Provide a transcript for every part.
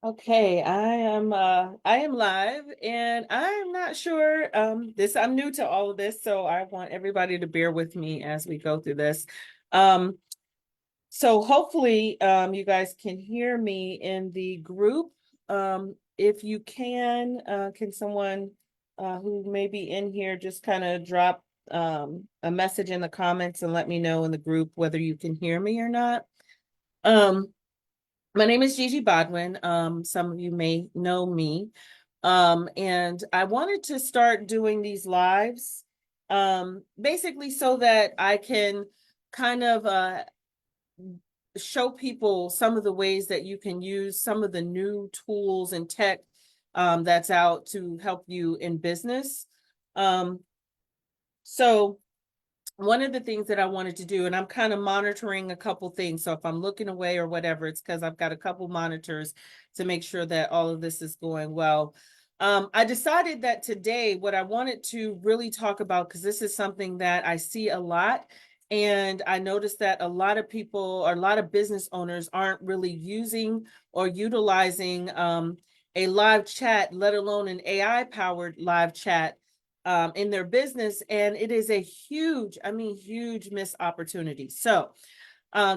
Okay, I am live and I'm not sure I'm new to all of this, so I want everybody to bear with me as we go through this. Um so hopefully you guys can hear me in the group. If you can someone who may be in here just kind of drop a message in the comments and let me know in the group whether you can hear me or not. Um my name is Gigi Bodwin. Some of you may know me. And I wanted to start doing these lives, basically so that I can kind of show people some of the ways that you can use some of the new tools and tech that's out to help you in business. Um, so one of the things that I wanted to do, and I'm kind of monitoring a couple things. So if I'm looking away or whatever, it's because I've got a couple monitors to make sure that all of this is going well. I decided that today, what I wanted to really talk about, because this is something that I see a lot, and I noticed that a lot of people or a lot of business owners aren't really using or utilizing a live chat, let alone an AI powered live chat in their business. And it is a huge missed opportunity. So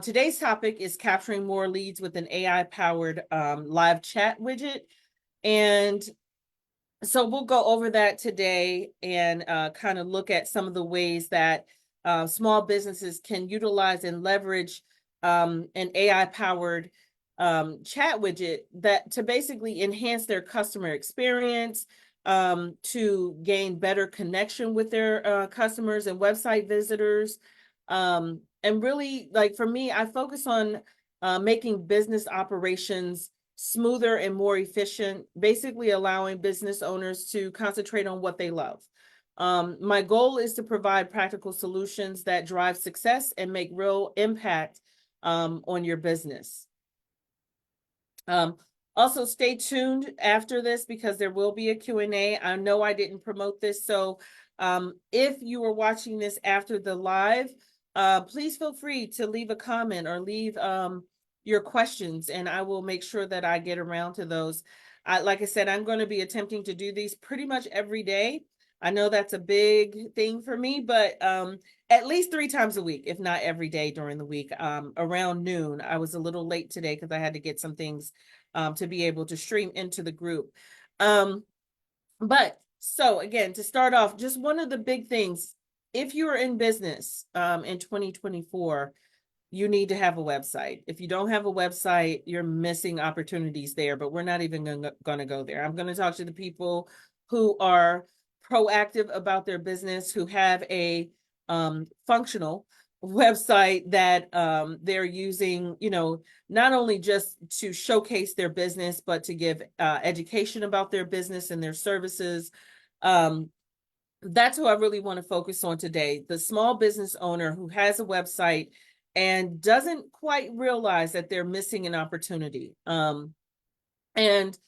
today's topic is capturing more leads with an AI powered live chat widget. And so we'll go over that today and kind of look at some of the ways that small businesses can utilize and leverage an AI powered chat widget that to basically enhance their customer experience, to gain better connection with their customers and website visitors. And really, like for me, I focus on making business operations smoother and more efficient, basically allowing business owners to concentrate on what they love. My goal is to provide practical solutions that drive success and make real impact on your business. Um, Also, stay tuned after this because there will be a Q&A. I know I didn't promote this, so if you are watching this after the live, please feel free to leave a comment or leave your questions, and I will make sure that I get around to those. Like I said, I'm going to be attempting to do these pretty much every day. I know that's a big thing for me, but at least 3 times a week, if not every day during the week, around noon. I was a little late today because I had to get some things to be able to stream into the group. But so again, to start off, just one of the big things, if you are in business in 2024, you need to have a website. If you don't have a website, you're missing opportunities there, but we're not even going to go there. I'm going to talk to the people who are proactive about their business, who have a functional website that they're using, not only just to showcase their business, but to give education about their business and their services. Um, that's who I really want to focus on today. The small business owner who has a website and doesn't quite realize that they're missing an opportunity. And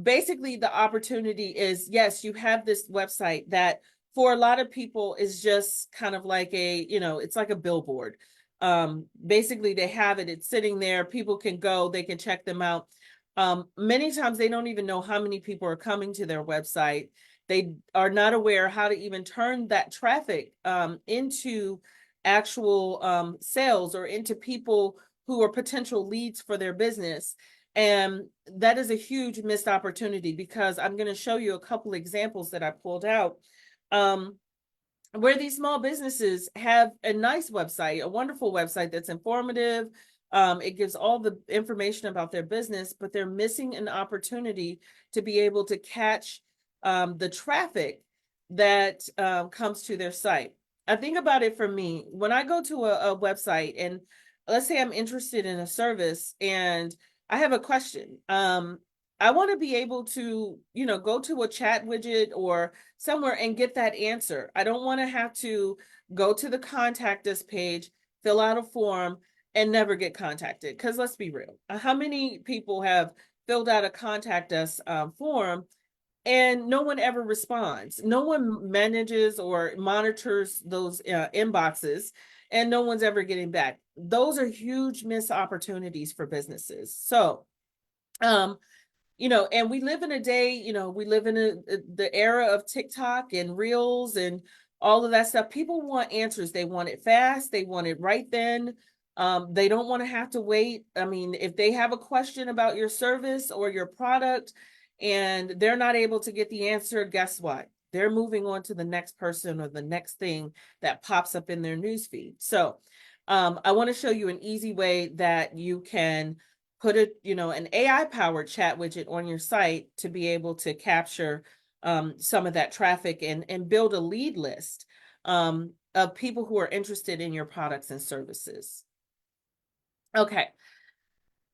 basically, the opportunity is, yes, you have this website that for a lot of people is just kind of like it's like a billboard. Basically, they have it, it's sitting there, people can go, they can check them out. Many times they don't even know how many people are coming to their website. They are not aware how to even turn that traffic into actual sales or into people who are potential leads for their business. And that is a huge missed opportunity because I'm going to show you a couple examples that I pulled out where these small businesses have a nice website, a wonderful website that's informative. It gives all the information about their business, but they're missing an opportunity to be able to catch the traffic that comes to their site. I think about it for me when I go to a website and let's say I'm interested in a service and I have a question. I want to be able to, go to a chat widget or somewhere and get that answer. I don't want to have to go to the contact us page, fill out a form, and never get contacted. Because let's be real, how many people have filled out a contact us form and no one ever responds? No one manages or monitors those inboxes, and no one's ever getting back. Those are huge missed opportunities for businesses. So, And we live in a day, we live in the era of TikTok and Reels and all of that stuff. People want answers. They want it fast. They want it right then. They don't want to have to wait. I mean, if they have a question about your service or your product and they're not able to get the answer, guess what? They're moving on to the next person or the next thing that pops up in their newsfeed. So I want to show you an easy way that you can put an AI powered chat widget on your site to be able to capture some of that traffic and build a lead list of people who are interested in your products and services. Okay.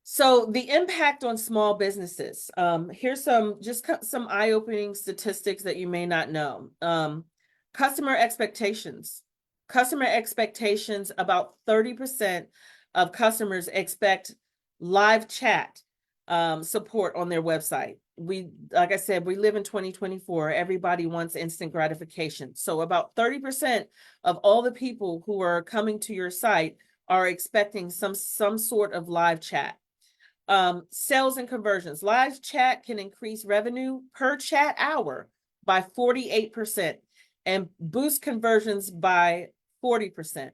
So the impact on small businesses. Here's some eye-opening statistics that you may not know. Customer expectations. Customer expectations, about 30% of customers expect live chat support on their website. Like I said, we live in 2024. Everybody wants instant gratification. So about 30% of all the people who are coming to your site are expecting some sort of live chat. Sales and conversions. Live chat can increase revenue per chat hour by 48% and boost conversions by 40%.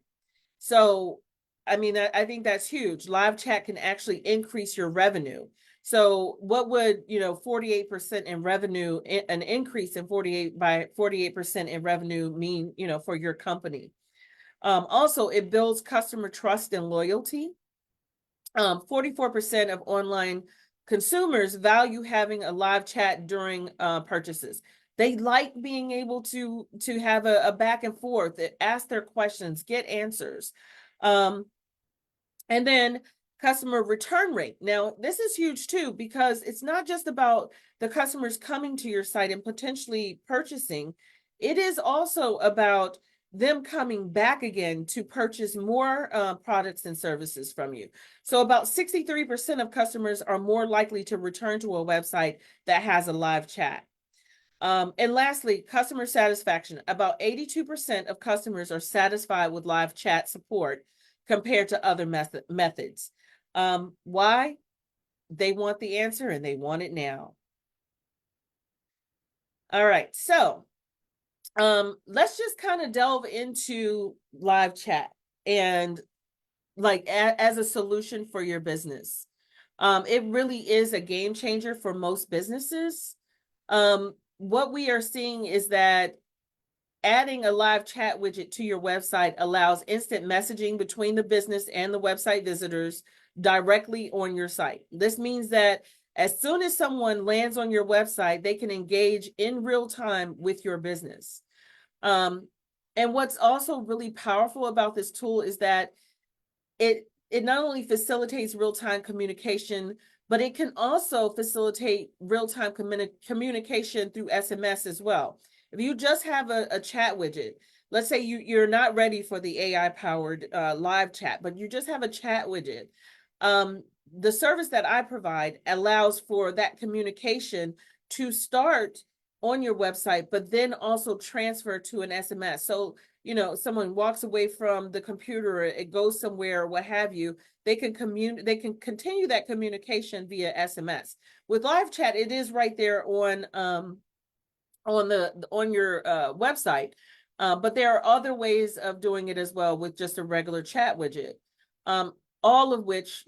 So, I mean, I think that's huge. Live chat can actually increase your revenue. So what would, 48% in revenue, an increase in 48% in revenue mean, for your company? Also, it builds customer trust and loyalty. 44% of online consumers value having a live chat during purchases. They like being able to have a back and forth, ask their questions, get answers. And then customer return rate. Now, this is huge too, because it's not just about the customers coming to your site and potentially purchasing. It is also about them coming back again to purchase more products and services from you. So about 63% of customers are more likely to return to a website that has a live chat. And lastly, customer satisfaction. About 82% of customers are satisfied with live chat support compared to other methods. Why? They want the answer and they want it now. All right, so let's just kind of delve into live chat and like as a solution for your business. It really is a game changer for most businesses. What we are seeing is that adding a live chat widget to your website allows instant messaging between the business and the website visitors directly on your site. This means that as soon as someone lands on your website, they can engage in real time with your business. And what's also really powerful about this tool is that it not only facilitates real-time communication, but it can also facilitate real-time communication through SMS as well. If you just have a chat widget, let's say you're not ready for the AI-powered live chat, but you just have a chat widget. The service that I provide allows for that communication to start on your website, but then also transfer to an SMS. So, someone walks away from the computer, it goes somewhere, what have you, they can continue that communication via SMS. With live chat, it is right there on your website. But there are other ways of doing it as well with just a regular chat widget. All of which,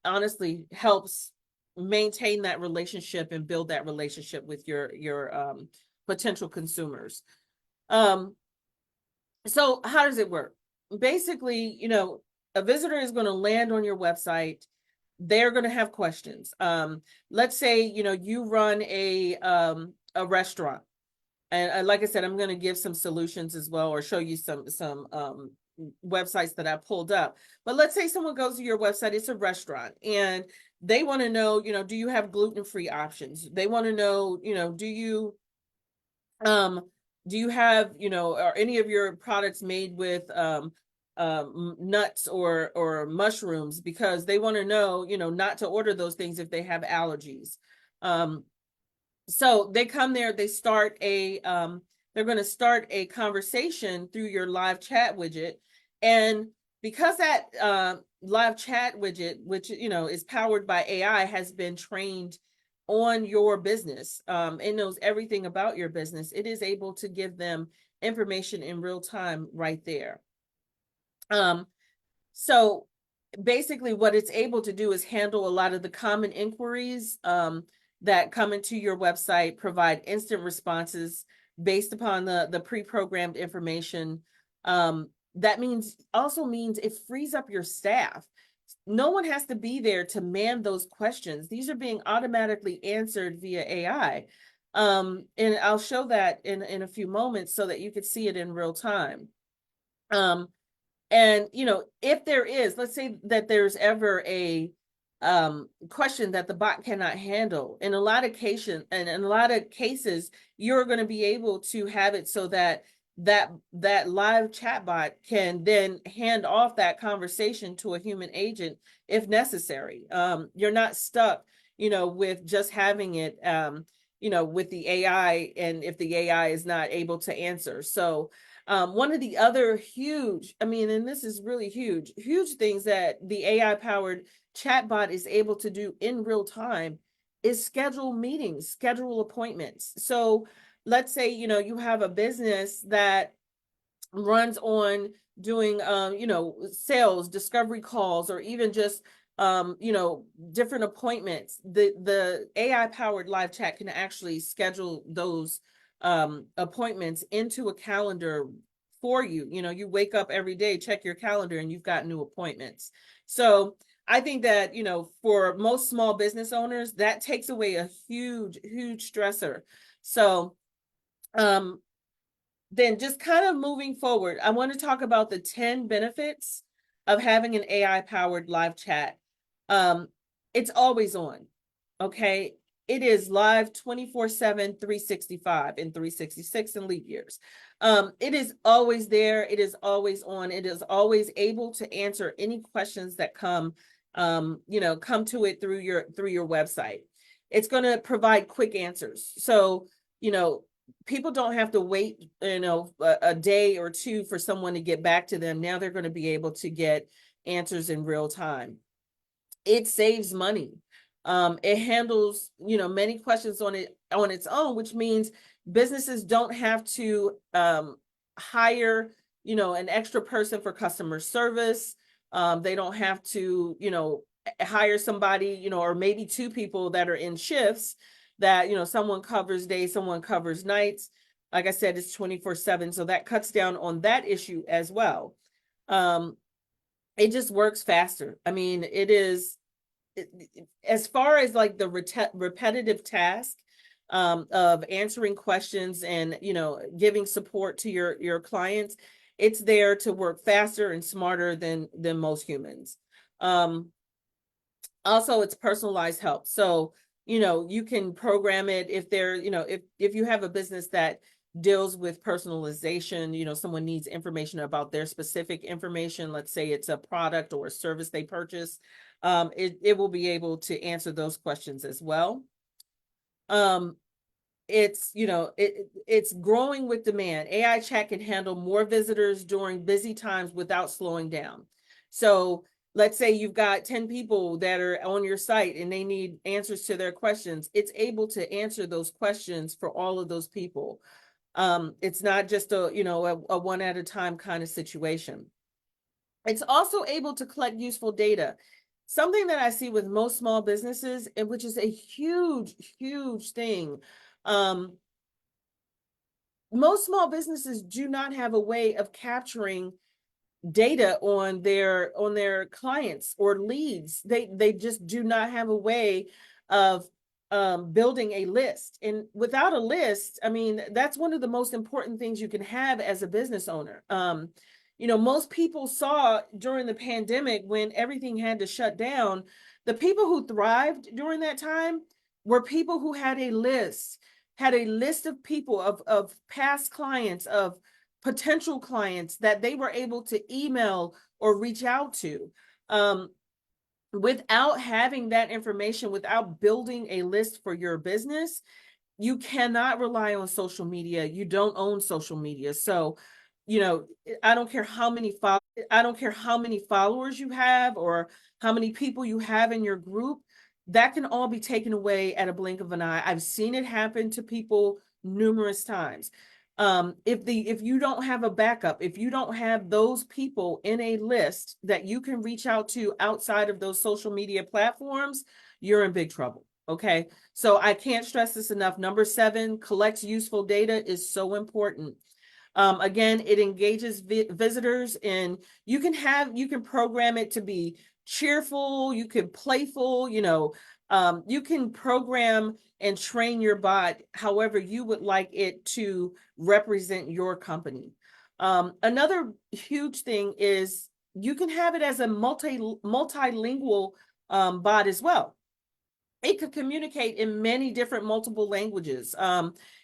honestly helps maintain that relationship and build that relationship with your potential consumers. So how does it work? Basically, a visitor is going to land on your website. They're going to have questions. Let's say, you run a restaurant. And like I said, I'm going to give some solutions as well, or show you some websites that I pulled up. But let's say someone goes to your website, it's a restaurant, and they want to know, do you have gluten-free options? They want to know, do you have, are any of your products made with nuts or mushrooms? Because they want to know, not to order those things if they have allergies. So they come there, they're going to start a conversation through your live chat widget. And because that live chat widget, which, is powered by AI, has been trained on your business. It knows everything about your business. It is able to give them information in real time right there. So basically what it's able to do is handle a lot of the common inquiries that come into your website, provide instant responses based upon the pre-programmed information. That means it frees up your staff. No one has to be there to man those questions. These are being automatically answered via AI. And I'll show that in a few moments so that you could see it in real time. And if there is, let's say that there's ever a question that the bot cannot handle, in a lot of cases, you're going to be able to have it so that that live chatbot can then hand off that conversation to a human agent if necessary. You're not stuck, with just having it, with the AI, and if the AI is not able to answer. So one of the other huge, and this is really huge things that the AI powered chatbot is able to do in real time is schedule meetings, schedule appointments. So let's say, you have a business that runs on doing sales discovery calls, or even just different appointments. The AI powered live chat can actually schedule those appointments into a calendar for you. You wake up every day, check your calendar, and you've got new appointments. So I think that for most small business owners, that takes away a huge stressor. So then just kind of moving forward, I want to talk about the 10 benefits of having an AI powered live chat. It's always on. Okay. It is live 24/7, 365, and 366 in leap years. It is always there. It is always on. It is always able to answer any questions that come to it through your website. It's going to provide quick answers. So, people don't have to wait, a day or two for someone to get back to them. Now they're going to be able to get answers in real time. It saves money. It handles, many questions on its own, which means businesses don't have to hire, an extra person for customer service. They don't have to, hire somebody, or maybe two people that are in shifts that, someone covers days, someone covers nights. Like I said, it's 24/7. So that cuts down on that issue as well. It just works faster. It is, as far as like the repetitive task of answering questions and giving support to your clients, it's there to work faster and smarter than most humans. Also, it's personalized help. So you can program it if they're, if you have a business that deals with personalization, someone needs information about their specific information, let's say it's a product or a service they purchase, it will be able to answer those questions as well. It's growing with demand. AI chat can handle more visitors during busy times without slowing down. So let's say you've got 10 people that are on your site and they need answers to their questions. It's able to answer those questions for all of those people. It's not just a one at a time kind of situation. It's also able to collect useful data. Something that I see with most small businesses, and which is a huge thing. Most small businesses do not have a way of capturing data on their clients or leads. They just do not have a way of building a list. And without a list, that's one of the most important things you can have as a business owner. Most people saw during the pandemic when everything had to shut down, the people who thrived during that time were people who had a list of people, of past clients, of potential clients that they were able to email or reach out to. Without having that information, without building a list for your business, you cannot rely on social media. You don't own social media. So, I don't care how many followers you have or how many people you have in your group. that can all be taken away at a blink of an eye. I've seen it happen to people numerous times. If you don't have a backup, if you don't have those people in a list that you can reach out to outside of those social media platforms, you're in big trouble. Okay. So I can't stress this enough. Number 7, collects useful data is so important. Again, it engages visitors, and you can program it to be cheerful, you can playful, you can program and train your bot however you would like it to represent your company. Another huge thing is you can have it as a multilingual bot as well. It could communicate in many different multiple languages.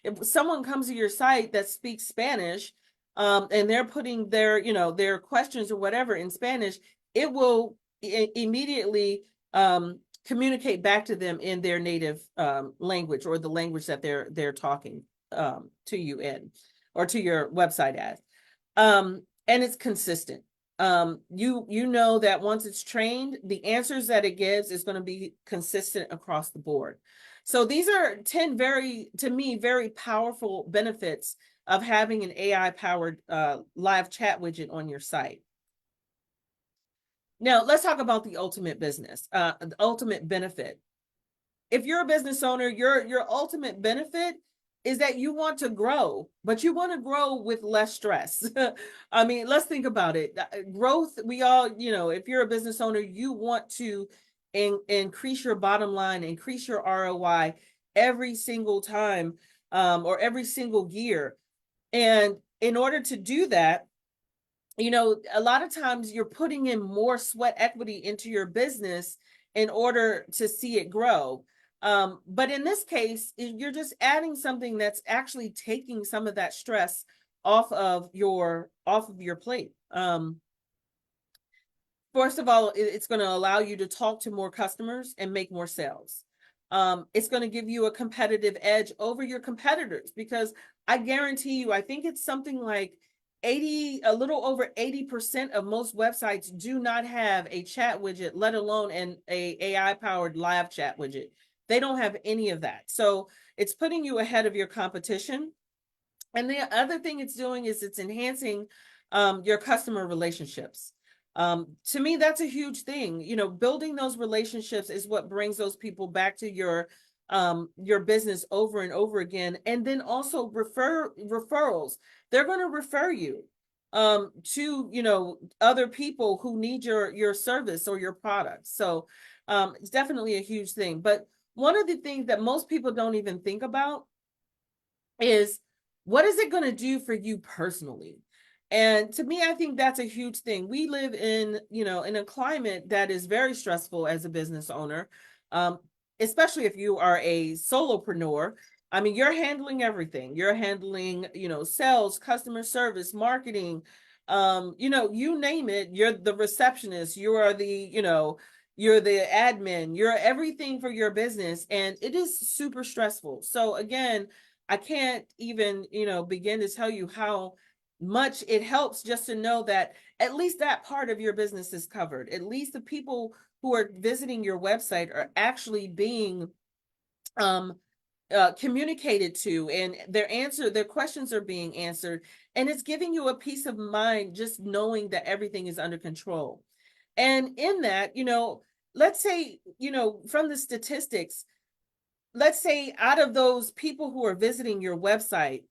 If someone comes to your site that speaks Spanish, and they're putting their questions or whatever in Spanish, it will immediately communicate back to them in their native language, or the language that they're talking to you in, or to your website as. And it's consistent. You know that once it's trained, the answers that it gives is going to be consistent across the board. So these are 10 to me, very powerful benefits of having an AI powered live chat widget on your site. Now let's talk about the ultimate the ultimate benefit. If you're a business owner, your ultimate benefit is that you want to grow, but you want to grow with less stress. I mean, let's think about it. Growth, we all, if you're a business owner, you want to increase your bottom line, increase your ROI every single time, or every single year. And in order to do that, a lot of times you're putting in more sweat equity into your business in order to see it grow. But in this case, you're just adding something that's actually taking some of that stress off of your plate. First of all, it's going to allow you to talk to more customers and make more sales. It's going to give you a competitive edge over your competitors, because I guarantee you, I think it's something like a little over 80% of most websites do not have a chat widget, let alone an AI powered live chat widget. They don't have any of that. So it's putting you ahead of your competition. And the other thing it's doing is it's enhancing your customer relationships. To me, that's a huge thing. Building those relationships is what brings those people back to your business over and over again. And then also referrals. They're going to refer you to other people who need your service or your product. So it's definitely a huge thing. But one of the things that most people don't even think about is, what is it going to do for you personally? And to me, I think that's a huge thing. We live in a climate that is very stressful as a business owner, especially if you are a solopreneur. I mean, you're handling everything. You're handling, sales, customer service, marketing, you name it. You're the receptionist. You are you're the admin. You're everything for your business, and it is super stressful. So again, I can't even, begin to tell you how much it helps just to know that at least that part of your business is covered. At least the people who are visiting your website are actually being communicated to, and their questions are being answered, and it's giving you a peace of mind just knowing that everything is under control. And in that, let's say, from the statistics, let's say out of those people who are visiting your website,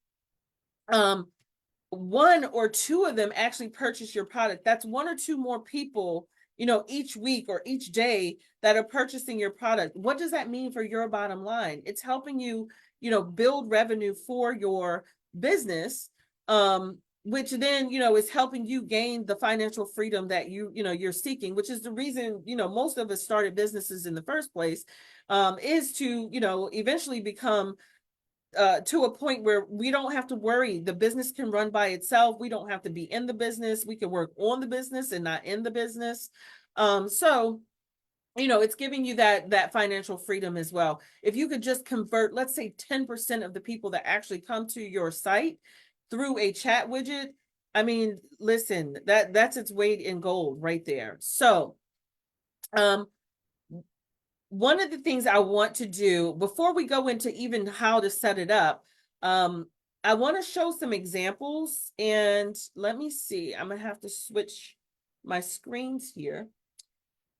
one or two of them actually purchase your product. That's one or two more people, each week or each day that are purchasing your product. What does that mean for your bottom line? It's helping you, build revenue for your business, which then, is helping you gain the financial freedom that you're seeking, which is the reason, most of us started businesses in the first place, is to, eventually become to a point where we don't have to worry. The business can run by itself. We don't have to be in the business. We can work on the business and not in the business. So, it's giving you that financial freedom as well. If you could just convert, let's say 10% of the people that actually come to your site through a chat widget, I mean, listen, that's its weight in gold right there. So, one of the things I want to do before we go into even how to set it up, I want to show some examples, and let me see. I'm gonna have to switch my screens here.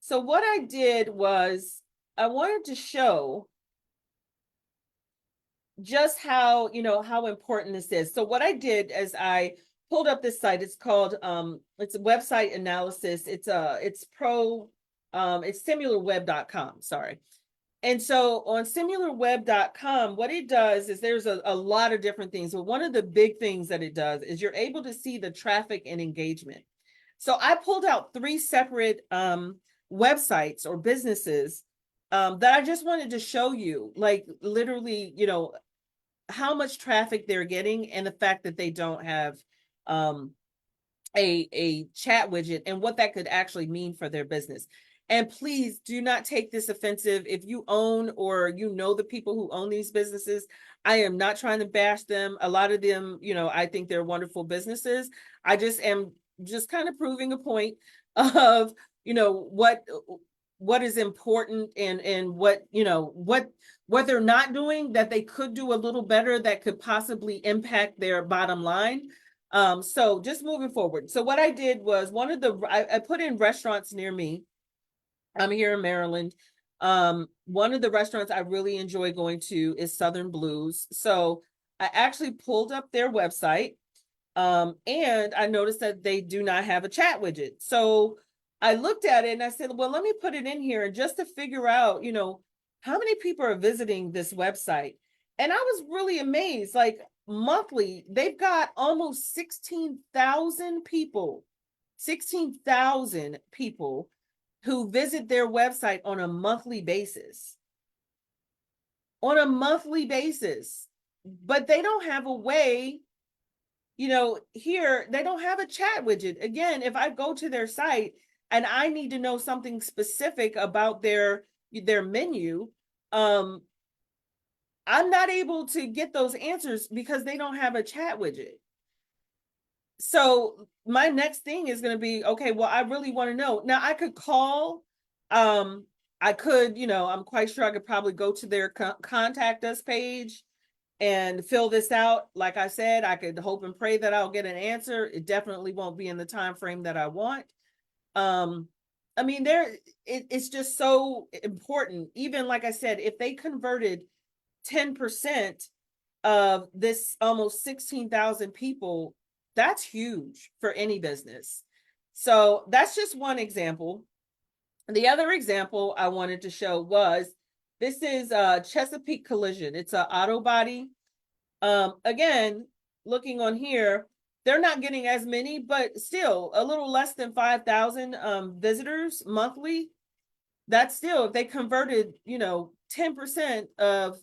So what I did was I wanted to show just how, how important this is. So what I did is I pulled up this site. It's called it's a website analysis. It's simularweb.com, sorry. And so on simularweb.com, what it does is there's a lot of different things. But one of the big things that it does is you're able to see the traffic and engagement. So I pulled out 3 separate websites or businesses that I just wanted to show you, like literally, how much traffic they're getting and the fact that they don't have um, a chat widget and what that could actually mean for their business. And please do not take this offensive. If you own or the people who own these businesses, I am not trying to bash them. A lot of them, I think they're wonderful businesses. I just am just kind of proving a point of, what is important and what they're not doing that they could do a little better that could possibly impact their bottom line. So just moving forward. So what I did was I put in restaurants near me. I'm here in Maryland. One of the restaurants I really enjoy going to is Southern Blues. So I actually pulled up their website, and I noticed that they do not have a chat widget. So I looked at it and I said, well, let me put it in here just to figure out, how many people are visiting this website. And I was really amazed. Like monthly, they've got almost 16,000 people, 16,000 people who visit their website on a monthly basis. On a monthly basis. But they don't have a way, here, they don't have a chat widget. Again, if I go to their site and I need to know something specific about their menu, I'm not able to get those answers because they don't have a chat widget. So my next thing is going to be, okay, well, I really want to know. Now I could call, I could, I'm quite sure I could probably go to their contact us page and fill this out. Like I said, I could hope and pray that I'll get an answer. It definitely won't be in the time frame that I want. I mean, it's just so important. Even like I said, if they converted 10% of this almost 16,000 people, that's huge for any business. So that's just one example. The other example I wanted to show was, this is Chesapeake Collision. It's an auto body. Again, looking on here, they're not getting as many, but still a little less than 5,000 visitors monthly. That's still, if they converted, 10% of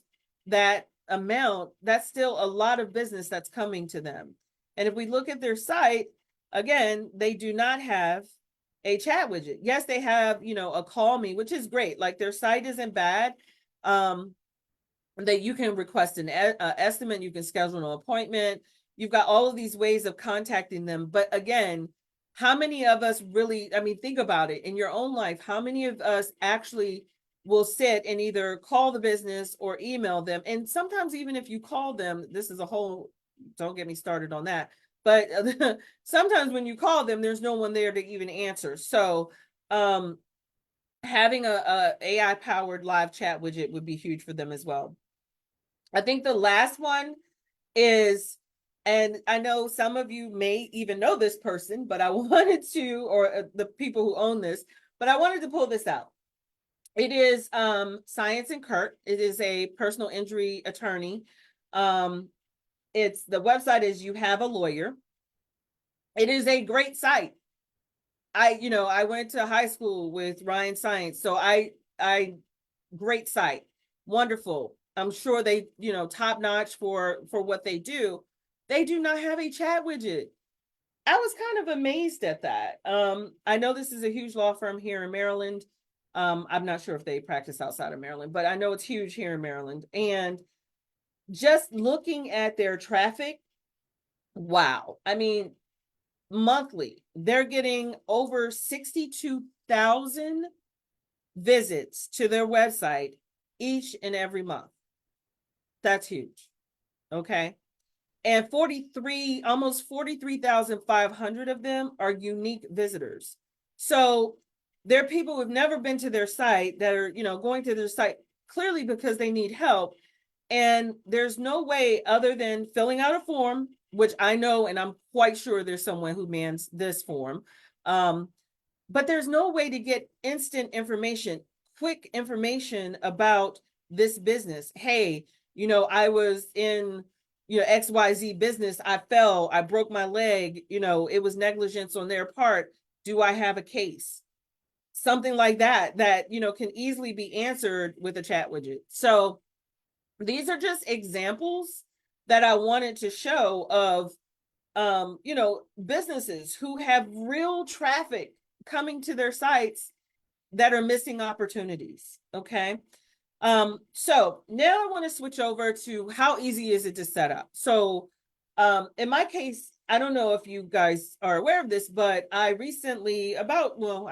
that amount, that's still a lot of business that's coming to them. And if we look at their site, again, they do not have a chat widget. Yes, they have, a call me, which is great. Like their site isn't bad. That you can request an estimate, you can schedule an appointment. You've got all of these ways of contacting them. But again, how many of us really, I mean, think about it in your own life. How many of us actually will sit and either call the business or email them? And sometimes even if you call them, this is a whole, don't get me started on that. But sometimes when you call them, there's no one there to even answer. So having a AI powered live chat widget would be huge for them as well. I think the last one is, and I know some of you may even know this person, but I wanted to, or the people who own this, but I wanted to pull this out. It is Science and Kurt. It is a personal injury attorney. It's, the website is You Have a Lawyer. It is a great site. I went to high school with Ryan Science, so I great site, wonderful. I'm sure they, top notch for what they do. They do not have a chat widget. I was kind of amazed at that. I know this is a huge law firm here in Maryland. I'm not sure if they practice outside of Maryland, but I know it's huge here in Maryland. And just looking at their traffic, wow. I mean, monthly, they're getting over 62,000 visits to their website each and every month. That's huge. Okay. And 43, almost 43,500 of them are unique visitors. So there are people who've never been to their site that are, going to their site clearly because they need help. And there's no way other than filling out a form, which I know, and I'm quite sure there's someone who mans this form. But there's no way to get instant information, quick information about this business. Hey, I was in, XYZ business. I fell, I broke my leg, it was negligence on their part. Do I have a case? Something like that, can easily be answered with a chat widget. So these are just examples that I wanted to show of, businesses who have real traffic coming to their sites that are missing opportunities. Okay. So now I want to switch over to how easy is it to set up. So, in my case, I don't know if you guys are aware of this, but I recently, I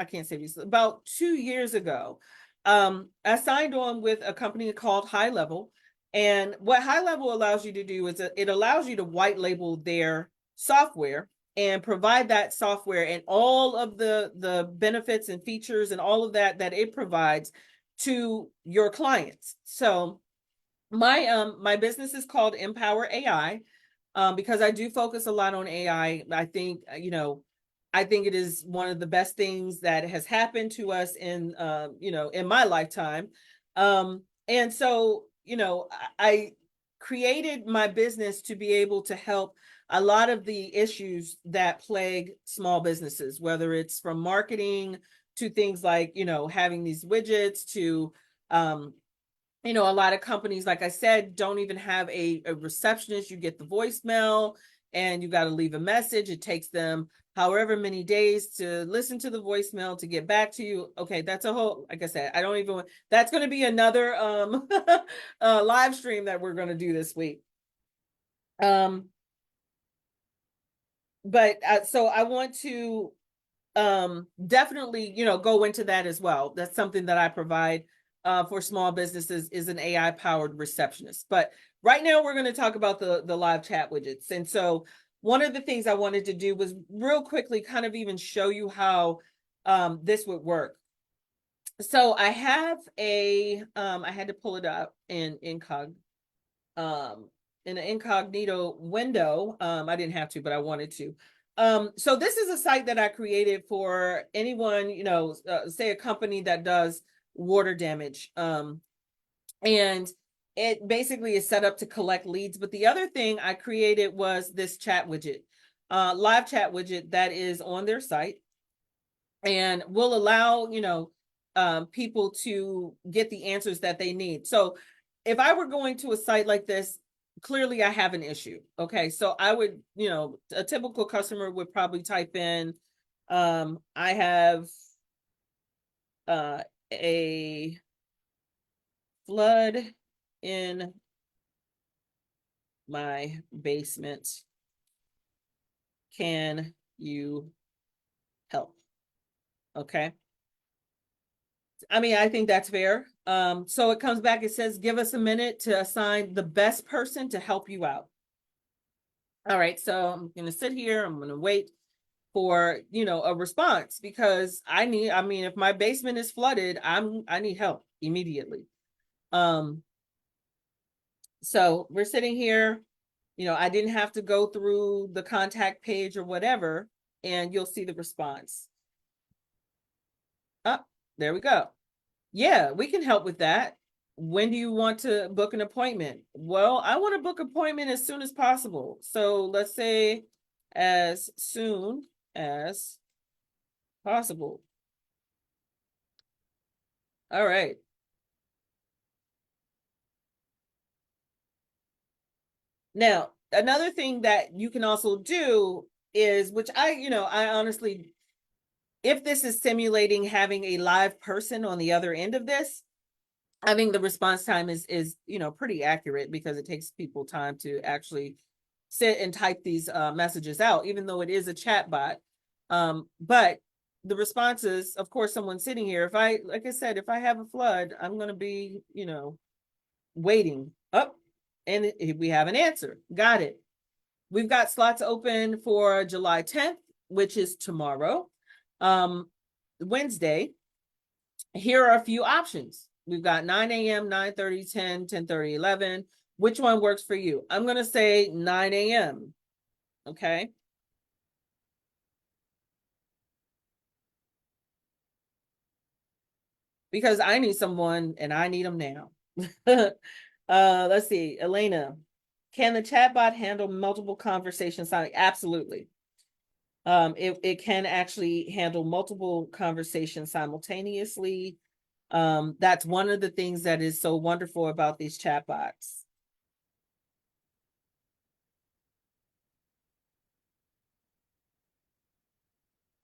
can't say recently, about 2 years ago, I signed on with a company called High Level. And what High Level allows you to do is it allows you to white label their software and provide that software and all of the benefits and features and all of that it provides to your clients. So my business is called Empower AI, because I do focus a lot on AI. I think it is one of the best things that has happened to us in in my lifetime. And so I created my business to be able to help a lot of the issues that plague small businesses, whether it's from marketing to things like, having these widgets to, a lot of companies, like I said, don't even have a receptionist. You get the voicemail and you got to leave a message. It takes them however many days to listen to the voicemail to get back to you. Okay, that's a whole, like I said, that's going to be another live stream that we're going to do this week. But so I want to definitely, go into that as well. That's something that I provide for small businesses, is an AI powered receptionist. But right now we're going to talk about the live chat widgets. And so one of the things I wanted to do was real quickly kind of even show you how this would work. So I have I had to pull it up in an incognito window. I didn't have to, but I wanted to. So this is a site that I created for anyone, say a company that does water damage. And it basically is set up to collect leads. But the other thing I created was this chat widget, live chat widget that is on their site and will allow, people to get the answers that they need. So if I were going to a site like this, clearly I have an issue. Okay. So I would, a typical customer would probably type in, I have a flood in my basement. Can you help? Okay. I mean, I think that's fair. So it comes back, it says, give us a minute to assign the best person to help you out. All right, so I'm going to sit here. I'm going to wait for, a response, because if my basement is flooded, I need help immediately. So we're sitting here, I didn't have to go through the contact page or whatever, and you'll see the response. Oh, there we go. Yeah, we can help with that. When do you want to book an appointment? Well, I want to book an appointment as soon as possible. So let's say as soon as possible. All right. Now, another thing that you can also do is, which I honestly, if this is simulating having a live person on the other end of this, I think the response time is pretty accurate, because it takes people time to actually sit and type these messages out, even though it is a chat bot. But the responses, of course, someone sitting here, like I said, if I have a flood, I'm going to be, waiting up, and we have an answer. Got it. We've got slots open for July 10th, which is tomorrow, Wednesday. Here are a few options. We've got 9 a.m., 9:30, 10, 10:30, 11. Which one works for you? I'm going to say 9 a.m. Okay. Because I need someone and I need them now. Let's see. Elena, can the chatbot handle multiple conversations? Absolutely. It can actually handle multiple conversations simultaneously. That's one of the things that is so wonderful about these chatbots.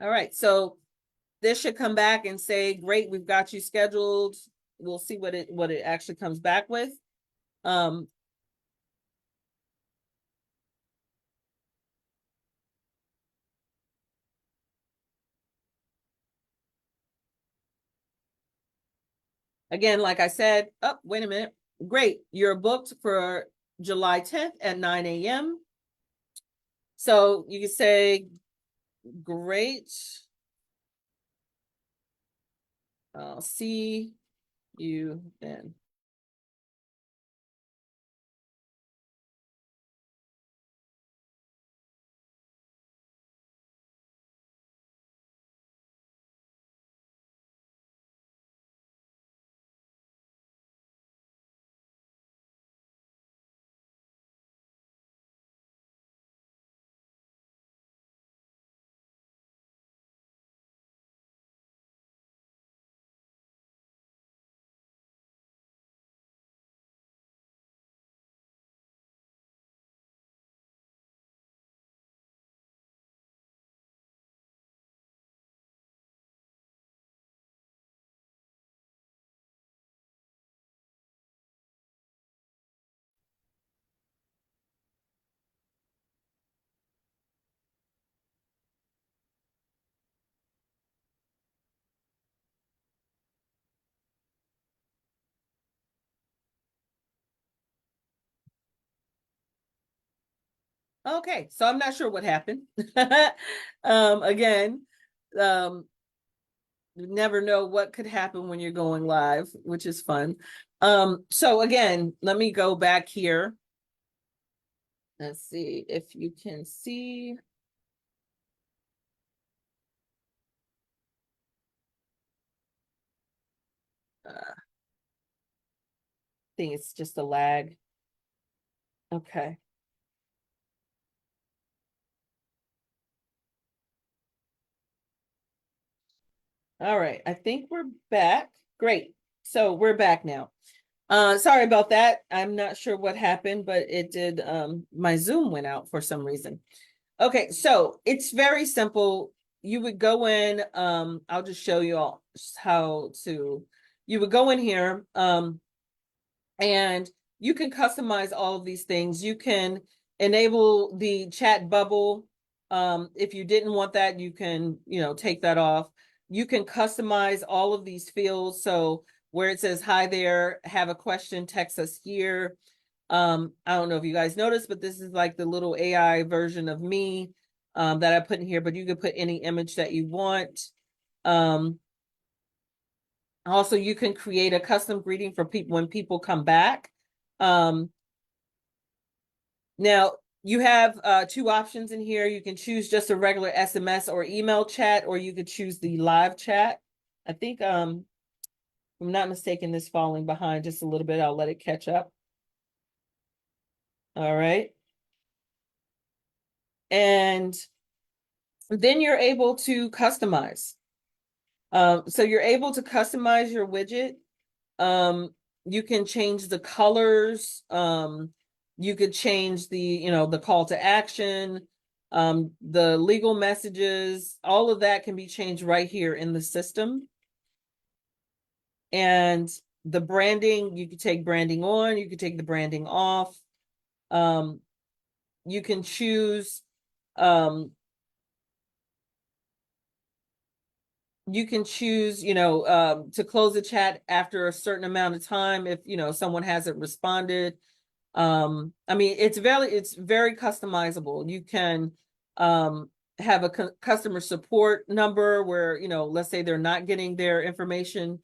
All right, so this should come back and say, great, we've got you scheduled. We'll see what it actually comes back with. Again, like I said, oh, wait a minute. Great, you're booked for July 10th at 9 a.m. So you can say, great. I'll see you then. Okay, so I'm not sure what happened. Again, you never know what could happen when you're going live, which is fun. So again, let me go back here. Let's see if you can see. I think it's just a lag. Okay. All right. I think we're back. Great. So we're back now. Sorry about that. I'm not sure what happened, but it did. My Zoom went out for some reason. Okay, so it's very simple. You would go in, I'll just show you all how to, you would go in here, and you can customize all of these things. You can enable the chat bubble. If you didn't want that, you can, take that off. You can customize all of these fields. So where it says, hi there, have a question, text us here. I don't know if you guys noticed, but this is like the little AI version of me that I put in here, but you can put any image that you want. Also, you can create a custom greeting for people when people come back. Now, you have two options in here. You can choose just a regular SMS or email chat, or you could choose the live chat. I think, if I'm not mistaken, this falling behind just a little bit. I'll let it catch up. All right. And then you're able to customize. So you're able to customize your widget. You can change the colors. You could change the call to action, the legal messages, all of that can be changed right here in the system. And the branding, you could take branding on, you could take the branding off. You can choose, You can choose, to close the chat after a certain amount of time if, someone hasn't responded. I mean, it's very customizable. You can have a customer support number where, let's say they're not getting their information,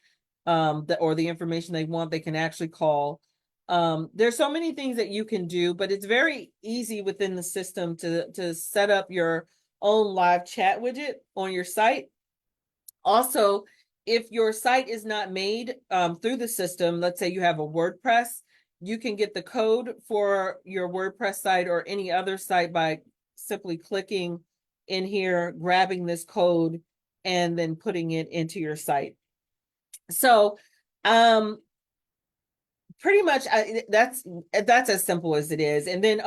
or the information they want, they can actually call. There's so many things that you can do, but it's very easy within the system to set up your own live chat widget on your site. Also, if your site is not made through the system, let's say you have a WordPress, you can get the code for your WordPress site or any other site by simply clicking in here, grabbing this code, and then putting it into your site. So, pretty much that's as simple as it is. And then,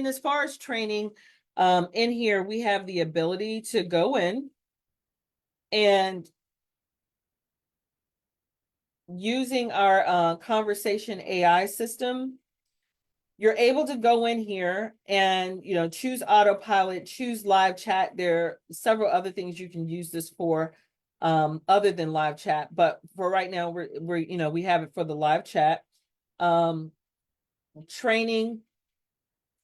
as far as training, in here we have the ability to go in and using our conversation AI system, you're able to go in here and choose autopilot, choose live chat. There are several other things you can use this for, other than live chat, but for right now we have it for the live chat. Training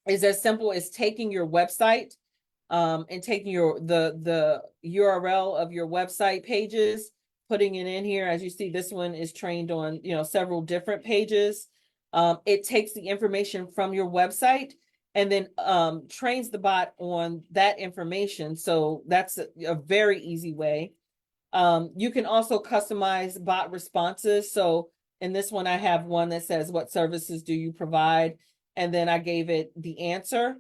is as simple as taking your website, and taking the URL of your website pages, putting it in here. As you see, this one is trained on several different pages. It takes the information from your website and then trains the bot on that information. So that's a very easy way. You can also customize bot responses. So in this one, I have one that says, what services do you provide? And then I gave it the answer.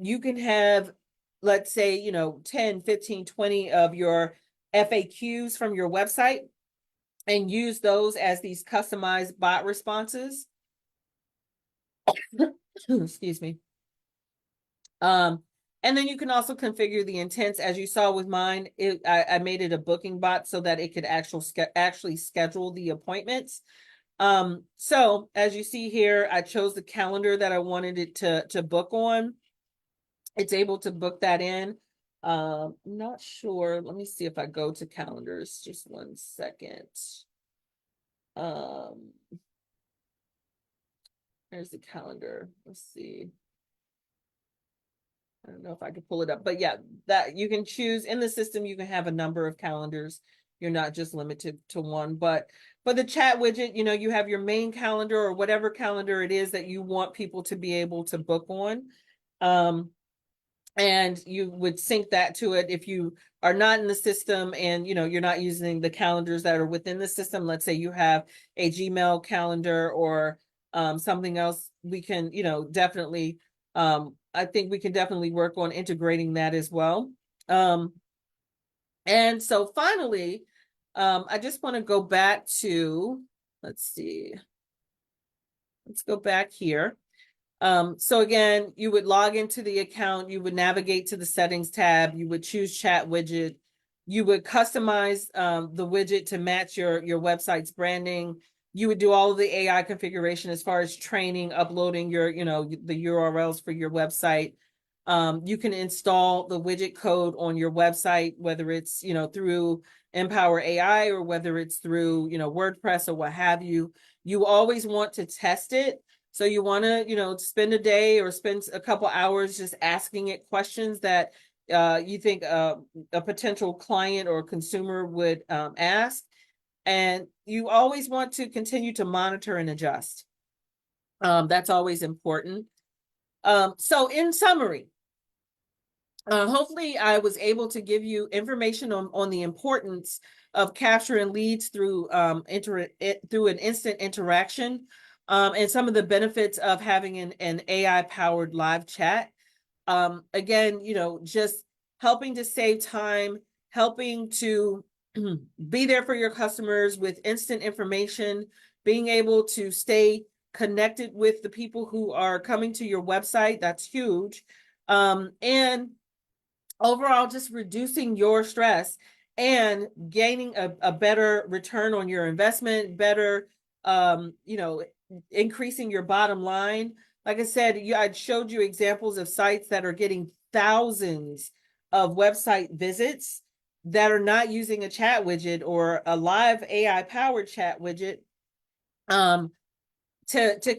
You can have, let's say, 10, 15, 20 of your FAQs from your website and use those as these customized bot responses. Excuse me. And then you can also configure the intents. As you saw with mine, I made it a booking bot so that it could actually schedule the appointments. So as you see here, I chose the calendar that I wanted it to book on. It's able to book that in. I'm not sure. Let me see if I go to calendars. Just 1 second. There's the calendar. Let's see. I don't know if I could pull it up, but yeah, that you can choose in the system. You can have a number of calendars. You're not just limited to one, but for the chat widget, you have your main calendar or whatever calendar it is that you want people to be able to book on. And you would sync that to it. If you are not in the system and you're not using the calendars that are within the system, let's say you have a Gmail calendar or something else, we can definitely I think we can definitely work on integrating that as well. And so finally, I just want to go back to, let's see, let's go back here. So again, you would log into the account, you would navigate to the settings tab, you would choose chat widget, you would customize the widget to match your website's branding. You would do all of the AI configuration as far as training, uploading your, the URLs for your website. You can install the widget code on your website, whether it's, through Empower AI or whether it's through, WordPress or what have you. You always want to test it. So you want to, spend a day or spend a couple hours just asking it questions that you think a potential client or consumer would ask. And you always want to continue to monitor and adjust. That's always important. So in summary, hopefully I was able to give you information on the importance of capturing leads through through an instant interaction, and some of the benefits of having an AI powered live chat. Again, just helping to save time, helping to be there for your customers with instant information, being able to stay connected with the people who are coming to your website. That's huge. And overall, just reducing your stress and gaining a better return on your investment, better, increasing your bottom line. Like I said, I showed you examples of sites that are getting thousands of website visits. that are not using a chat widget or a live AI powered chat widget, to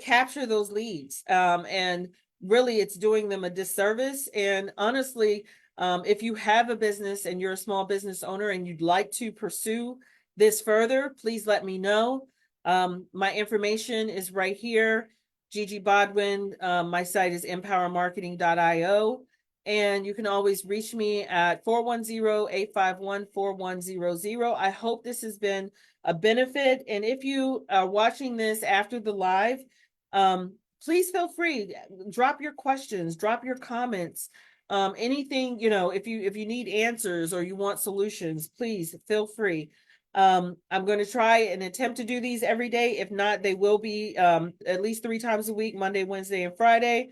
capture those leads. And really it's doing them a disservice. And honestly, if you have a business and you're a small business owner and you'd like to pursue this further, please let me know. My information is right here. Gigi Bodwin. My site is empowermarketing.io. And you can always reach me at 410-851-4100. I hope this has been a benefit. And if you are watching this after the live, please feel free, drop your questions, drop your comments, anything, if you need answers or you want solutions, please feel free. I'm going to try and attempt to do these every day. If not, they will be at least 3 times a week, Monday, Wednesday, and Friday.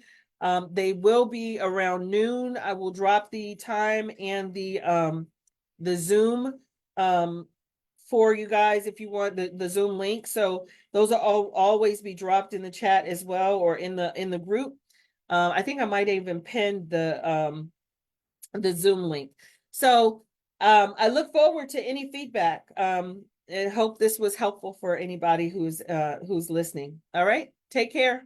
They will be around noon. I will drop the time and the Zoom for you guys if you want the Zoom link. So those are always be dropped in the chat as well, or in the group. I think I might even pin the Zoom link. So I look forward to any feedback. And hope this was helpful for anybody who's listening. All right, take care.